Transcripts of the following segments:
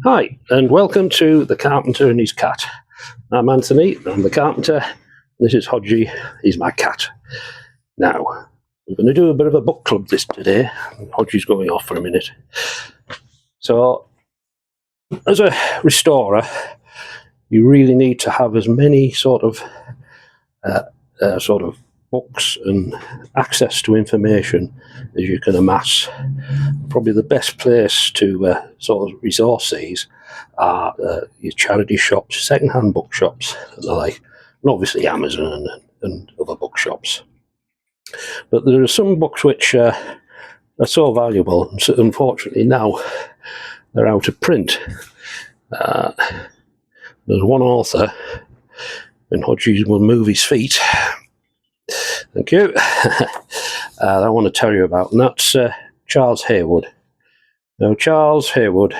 Hi, and welcome to The Carpenter and His Cat. I'm Anthony, I'm the carpenter. This is Hodgie, he's my cat. Now, we're going to do a bit of a book club today. Hodgie's going off for a minute. So, as a restorer, you really need to have as many sort of books and access to information as you can amass. Probably the best place to sort of resource these are your charity shops, second-hand bookshops, and the like, and obviously Amazon and other bookshops. But there are some books which are so valuable, and so unfortunately now they're out of print. There's one author, and Hodges will move his feet. Thank you. That I want to tell you about, and that's Charles Haywood. Now, Charles Haywood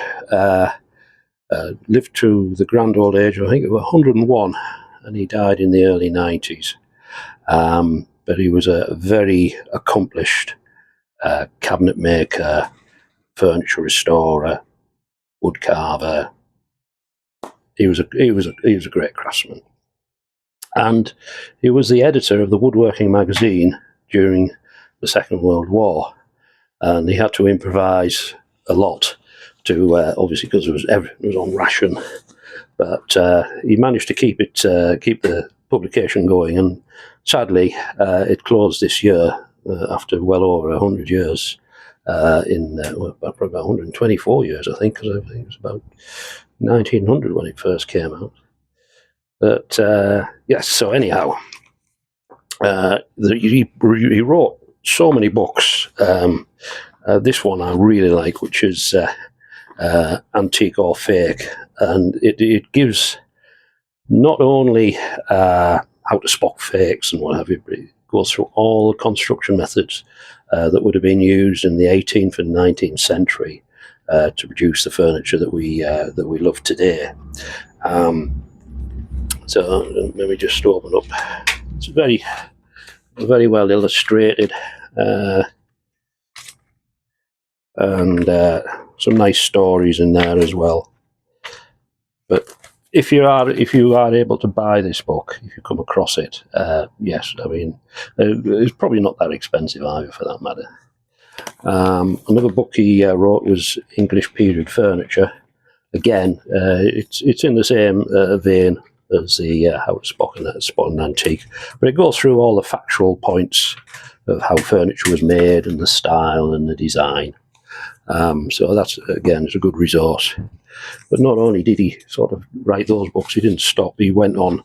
lived to the grand old age, I think, of 101, and he died in the early 90s. But he was a very accomplished cabinet maker, furniture restorer, wood carver. He was a great craftsman, and he was the editor of the Woodworking magazine during the Second World War, and he had to improvise a lot to obviously, because it was on ration, but he managed to keep the publication going, and sadly it closed this year after well over 100 years, probably about 124 years, I think, because I think it was about 1900 when it first came out. But yes, so anyhow, he wrote so many books. This one I really like, which is Antique or Fake, and it gives not only how to spot fakes and what have you, but it goes through all the construction methods that would have been used in the 18th and 19th century to produce the furniture that we love today. So let me just open up. It's very, very well illustrated, and some nice stories in there as well. But if you are able to buy this book, if you come across it, yes, I mean it's probably not that expensive either, for that matter. Another book he wrote was English Period Furniture. Again, it's in the same vein as the how to spot an antique, but it goes through all the factual points of how furniture was made and the style and the design. So that's, again, it's a good resource. But not only did he sort of write those books, he didn't stop. He went on.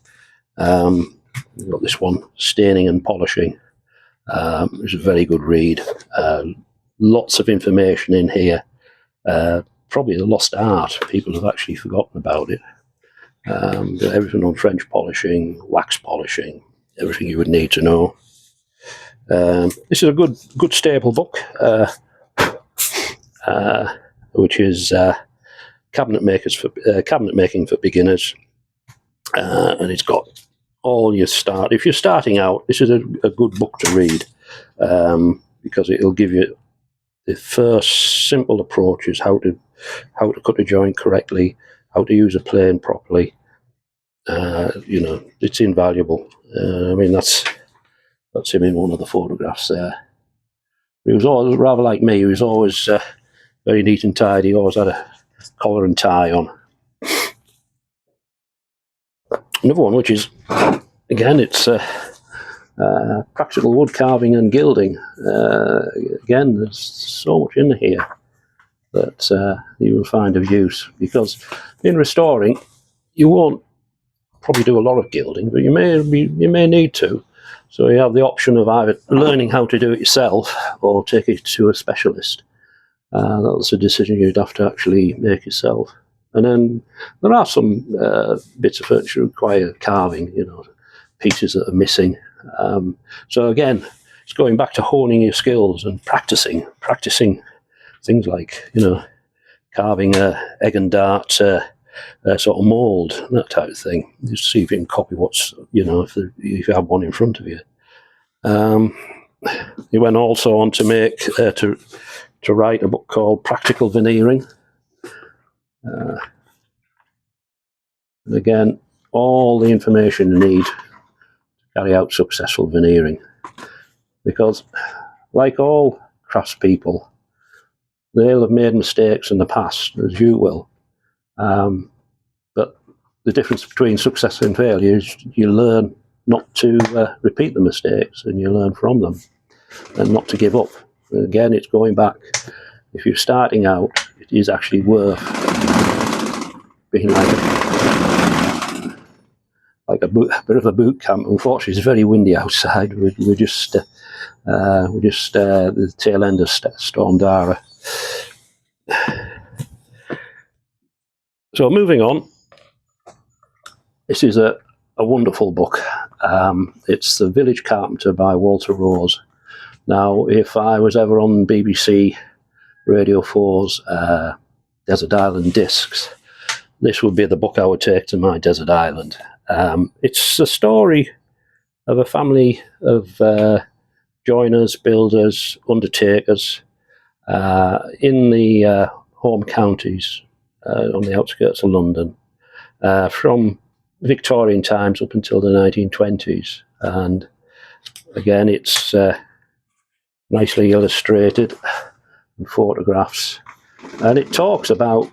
We've got this one, Staining and Polishing. It's a very good read. Lots of information in here. Probably a lost art. People have actually forgotten about it. Everything on French polishing, wax polishing, everything you would need to know. This is a good staple book, which is cabinet making for beginners, and it's got all your start. If you're starting out, this is a good book to read, because it'll give you the first simple approaches, how to cut a joint correctly, how to use a plane properly. It's invaluable. I mean, that's him in one of the photographs there. He was always, rather like me, he was always very neat and tidy. He always had a collar and tie on. Another one, which is, again, it's practical wood carving and gilding. Again, there's so much in here that you will find of use, because in restoring, you won't probably do a lot of gilding, but you may need to. So you have the option of either learning how to do it yourself or take it to a specialist. That's a decision you'd have to actually make yourself. And then there are some bits of furniture that require carving, pieces that are missing. So again, it's going back to honing your skills and practicing things like, carving a egg and dart sort of mould, that type of thing. Just see if you can copy what's, if you have one in front of you. He went also on to make to write a book called Practical Veneering, And again, all the information you need to carry out successful veneering, because like all craftspeople, they'll have made mistakes in the past, as you will. But the difference between success and failure is you learn not to repeat the mistakes, and you learn from them, and not to give up. And again, it's going back. If you're starting out, it is actually worth being like a bit of a boot camp. Unfortunately, it's very windy outside. We're just the tail end of Storm Dara. So moving on, this is a wonderful book. It's The Village Carpenter by Walter Rose. Now, if I was ever on BBC Radio 4's Desert Island Discs, this would be the book I would take to my desert island. It's a story of a family of joiners, builders, undertakers in the home counties on the outskirts of London from Victorian times up until the 1920s. And again, it's nicely illustrated and photographs, and it talks about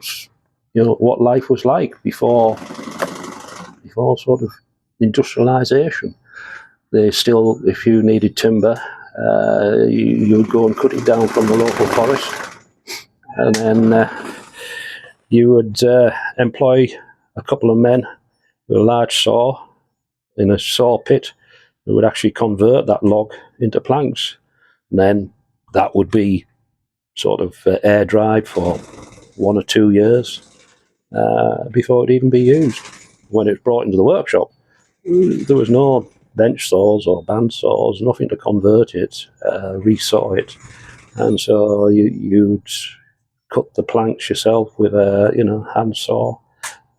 what life was like before sort of industrialization. They still, if you needed timber, you would go and cut it down from the local forest, and then you would employ a couple of men with a large saw in a saw pit who would actually convert that log into planks, and then that would be sort of air dried for 1 or 2 years before it'd even be used. When it was brought into the workshop, there was no bench saws or band saws, nothing to convert it, resaw it, and so you'd cut the planks yourself with a hand saw,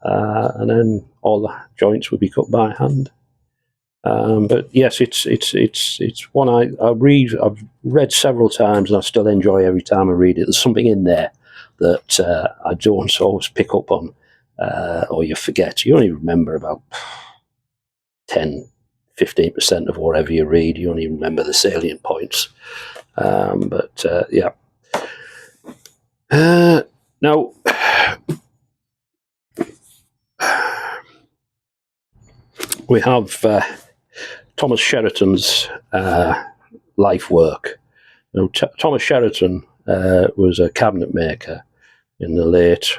and then all the joints would be cut by hand. But yes, it's one I've read several times, and I still enjoy every time I read it. There's something in there that I don't always pick up on, or you forget. You only remember about 10-15% of whatever you read. You only remember the salient points. Yeah. Now, we have Thomas Sheraton's life work. Now, Thomas Sheraton was a cabinet maker in the late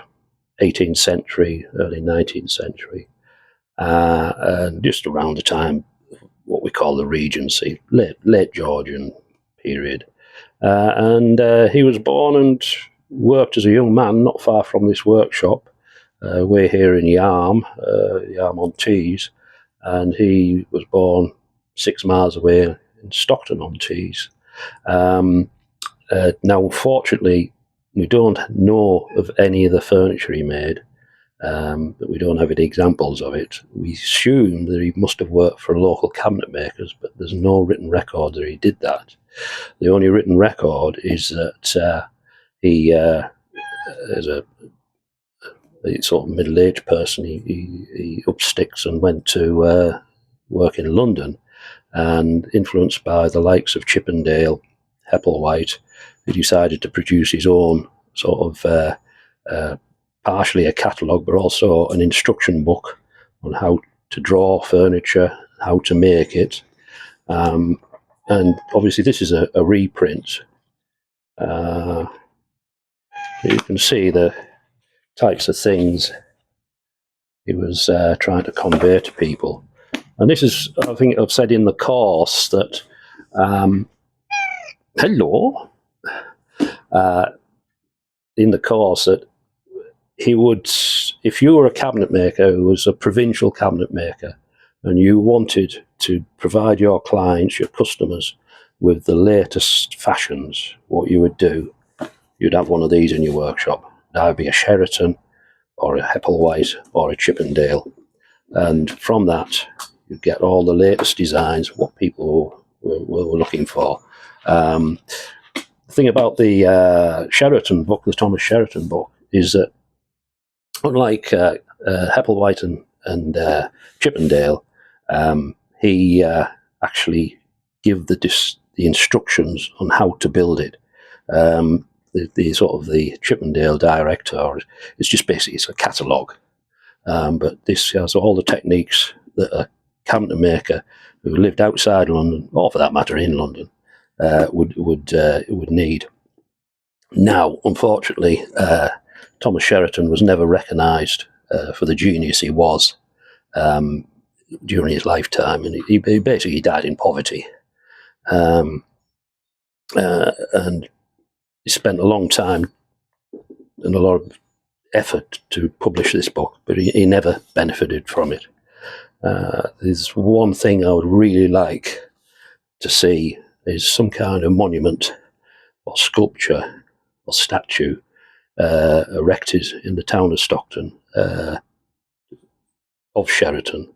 18th century, early 19th century, and just around the time what we call the Regency, late Georgian period. And he was born and worked as a young man not far from this workshop. We're here in Yarm on Tees, and he was born 6 miles away in Stockton on Tees. Now, unfortunately, we don't know of any of the furniture he made, but we don't have any examples of it. We assume that he must have worked for local cabinet makers, but there's no written record that he did that. The only written record is that he, as a sort of middle-aged person, he upped sticks and went to work in London, and influenced by the likes of Chippendale, Hepplewhite, he decided to produce his own sort of partially a catalogue, but also an instruction book on how to draw furniture, how to make it. And obviously this is a reprint. You can see the types of things he was trying to convey to people. And this is, I think I've said in the course that, in the course that he would, if you were a cabinet maker who was a provincial cabinet maker, and you wanted to provide your clients, your customers, with the latest fashions, what you would do, you'd have one of these in your workshop. That would be a Sheraton, or a Hepplewhite, or a Chippendale. And from that, you'd get all the latest designs, what people were looking for. The thing about the Sheraton book, the Thomas Sheraton book, is that unlike Hepplewhite and Chippendale, he actually give the instructions on how to build it. The sort of the Chippendale director is just basically it's a catalogue, but this has all the techniques that a cabinet maker who lived outside London, or for that matter in London, would need. Now, unfortunately, Thomas Sheraton was never recognised for the genius he was during his lifetime, and he basically died in poverty. And he spent a long time and a lot of effort to publish this book, but he never benefited from it. There's one thing I would really like to see is some kind of monument or sculpture or statue erected in the town of Stockton of Sheraton,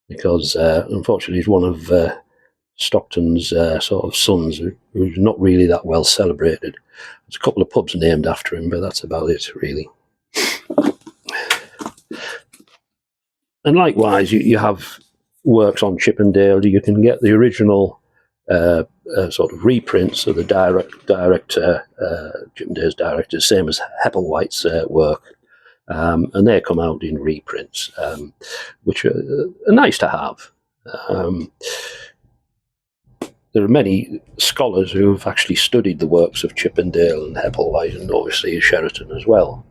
because unfortunately he's one of Stockton's sort of sons who's not really that well celebrated. There's a couple of pubs named after him, but that's about it, really. And likewise, you have works on Chippendale. You can get the original sort of reprints of the Chippendale's director, same as Hepplewhite's work, and they come out in reprints, which are nice to have. There are many scholars who have actually studied the works of Chippendale and Hepplewhite, and obviously Sheraton as well,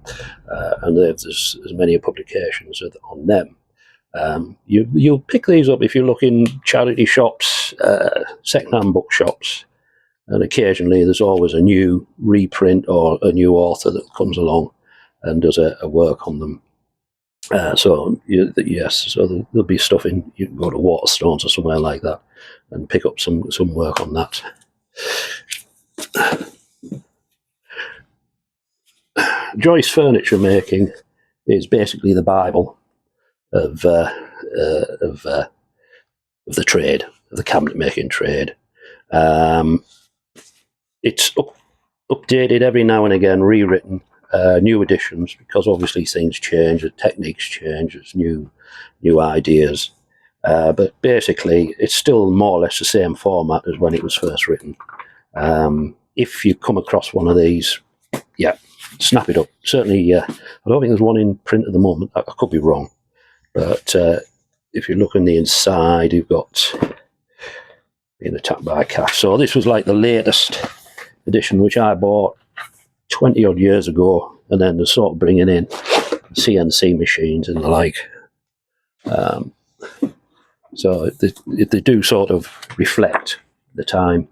and there's as many publications on them. You'll pick these up if you look in charity shops, second-hand bookshops, and occasionally there's always a new reprint or a new author that comes along and does a work on them. So there'll be stuff in. You can go to Waterstones or somewhere like that and pick up some work on that. Joyce furniture making is basically the Bible of the trade, of the cabinet making trade. It's updated every now and again, rewritten, new editions, because obviously things change, the techniques change, there's new ideas. But basically, it's still more or less the same format as when it was first written. If you come across one of these, snap it up. Certainly, I don't think there's one in print at the moment. I could be wrong. But if you look on the inside, you've got being attacked by a cat. So this was like the latest edition, which I bought 20 odd years ago, and then they're sort of bringing in CNC machines and the like. So they do sort of reflect the time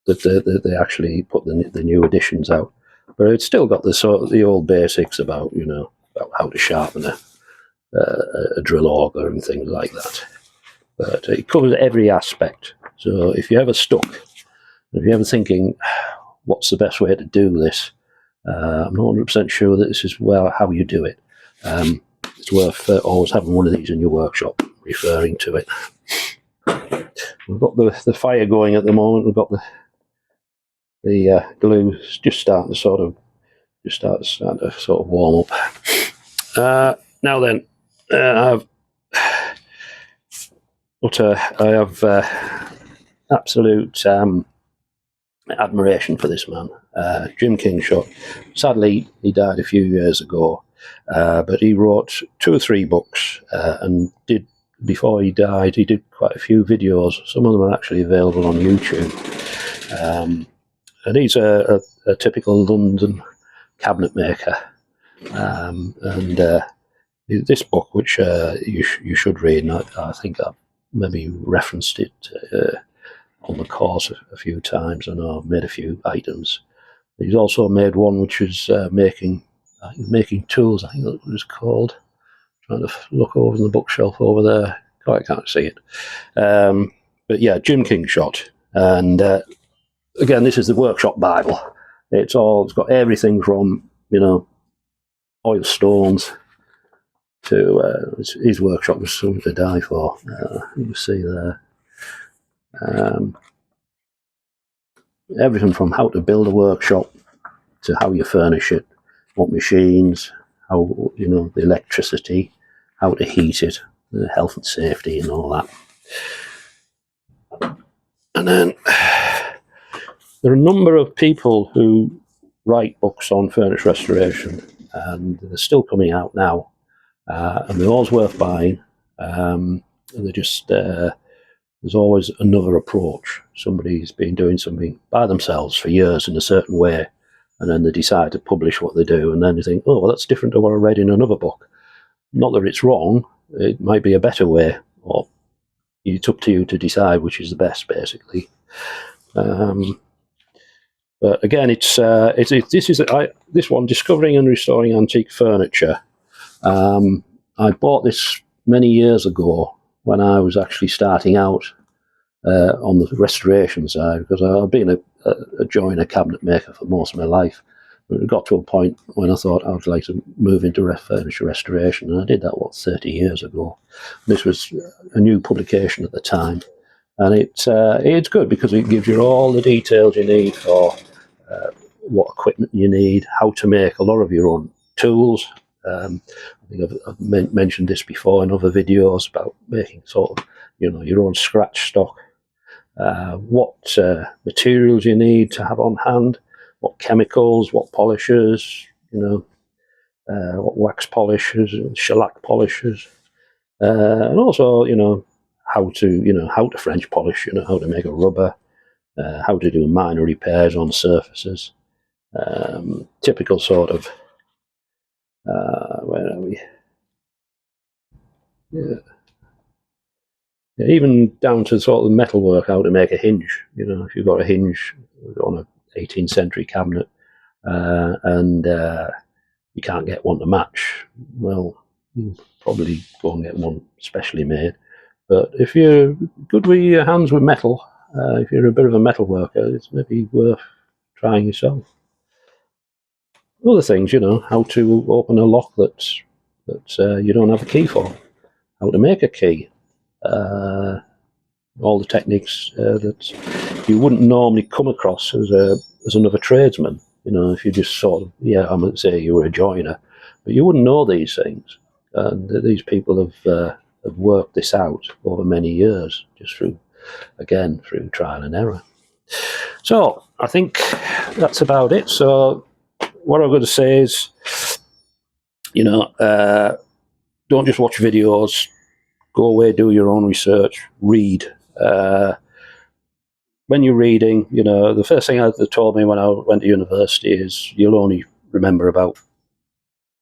that they actually put the new editions out. But it's still got the old basics about how to sharpen a drill auger and things like that. But it covers every aspect. So if you're ever stuck, if you're ever thinking, what's the best way to do this? I'm not 100% sure that this is how you do it. It's worth always having one of these in your workshop, referring to it. We've got the fire going at the moment. We've got the glue just starting to sort of warm up. Now then, I have absolute admiration for this man, Jim Kingshott. Sadly, he died a few years ago, but he wrote 2 or 3 books, and before he died, he did quite a few videos. Some of them are actually available on YouTube. And he's a typical London cabinet maker. And this book, which you should read, and I think I've maybe referenced it on the course a few times, and I've made a few items. He's also made one which is making tools, I think that was called. Trying to look over the bookshelf over there. I can't see it. But yeah, Jim Kingshott. And again, this is the workshop Bible. It's got everything from, oil stones to his workshop was something to die for. You can see there. Everything from how to build a workshop to how you furnish it, what machines, how, you know, the electricity, how to heat it, the health and safety and all that. And then there are a number of people who write books on furniture restoration, and they're still coming out now, and they're always worth buying. And they're just there's always another approach. Somebody's been doing something by themselves for years in a certain way, and then they decide to publish what they do, and then they think, oh, well, that's different to what I read in another book. Not that it's wrong, it might be a better way, or it's up to you to decide which is the best, basically. But again, this one, Discovering and Restoring Antique Furniture. I bought this many years ago when I was actually starting out on the restoration side, because I've been a joiner, cabinet maker for most of my life. But it got to a point when I thought I would like to move into furniture restoration, and I did that, 30 years ago. This was a new publication at the time, and it's good because it gives you all the details you need for what equipment you need, how to make a lot of your own tools. I think I've mentioned this before in other videos about making sort of, you know, your own scratch stock, what materials you need to have on hand, what chemicals, what polishers, you know, what wax polishers, shellac polishers, and also, you know, how to French polish, you know, how to make a rubber, how to do minor repairs on surfaces, typical sort of, where are we? Yeah, even down to sort of metalwork, how to make a hinge. You know, if you've got a hinge on an 18th century cabinet, and you can't get one to match, well, you'll probably go and get one specially made. But if you're good with your hands with metal, if you're a bit of a metal worker, it's maybe worth trying yourself. Other things, you know, how to open a lock that you don't have a key for, how to make a key, all the techniques that you wouldn't normally come across as another tradesman. You know, if you just sort of, I might say you were a joiner, but you wouldn't know these things. And these people have worked this out over many years, just through trial and error. So I think that's about it. So what I'm going to say is, you know, don't just watch videos. Go away, do your own research, read. When you're reading, you know, the first thing they told me when I went to university is you'll only remember about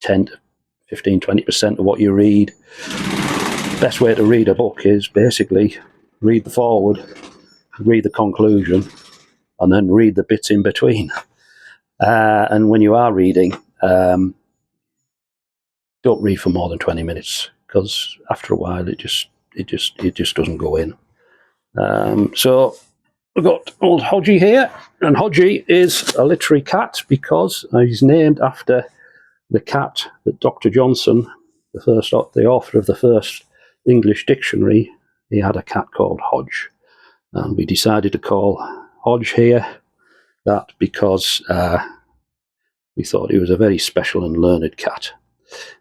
10 to 15, 20% of what you read. Best way to read a book is basically read the foreword, read the conclusion, and then read the bits in between. And when you are reading, don't read for more than 20 minutes, because after a while it just doesn't go in. So we've got old Hodgie here, and Hodgie is a literary cat because he's named after the cat that Dr. Johnson, the author of the first English dictionary, he had a cat called Hodge, and we decided to call Hodge here that because we thought he was a very special and learned cat.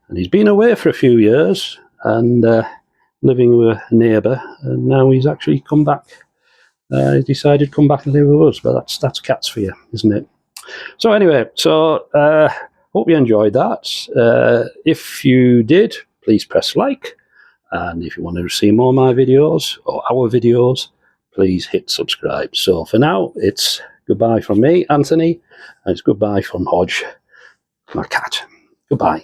And he's been away for a few years and living with a neighbour, and now he's actually come back. He decided to come back and live with us, but that's cats for you, isn't it? So anyway, hope you enjoyed that. If you did, please press like, and if you want to see more of my videos or our videos, please hit subscribe. So for now, it's goodbye from me, Anthony, and it's goodbye from Hodge, my cat. Goodbye.